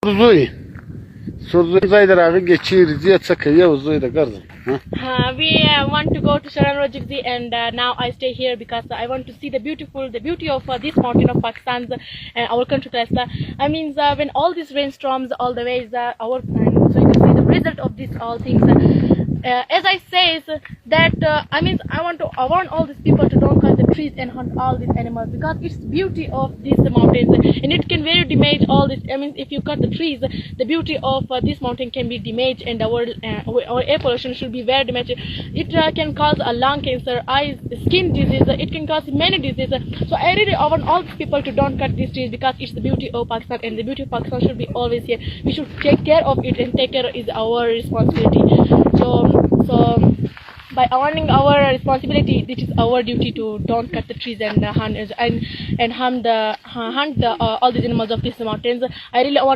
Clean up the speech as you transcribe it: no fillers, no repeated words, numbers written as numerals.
Surzuy. Surzuy da abi geçir diye çakıyor uzuy da gördüm. We want to go to Joogiezeyi, and now I stay here because I want to see the beauty of this mountain of Pakistan's and our country. I mean, when all these rainstorms, all the ways, our so you can see the result of this all things. As I say, that I mean, I want all these people to don't cut the trees and hunt all these animals because it's beauty of these mountains, and it can very damage all this. I mean, if you cut the trees, the beauty of this mountain can be damaged, and our air pollution should be very damaged. It can cause a lung cancer, eyes, skin disease. It can cause many diseases. So I really want all these people to don't cut these trees because it's the beauty of Pakistan, and the beauty of Pakistan should be always here. We should take care of it, and take care is our responsibility. So by owning our responsibility, this is our duty to don't cut the trees and hunt all these animals of these mountains. I really want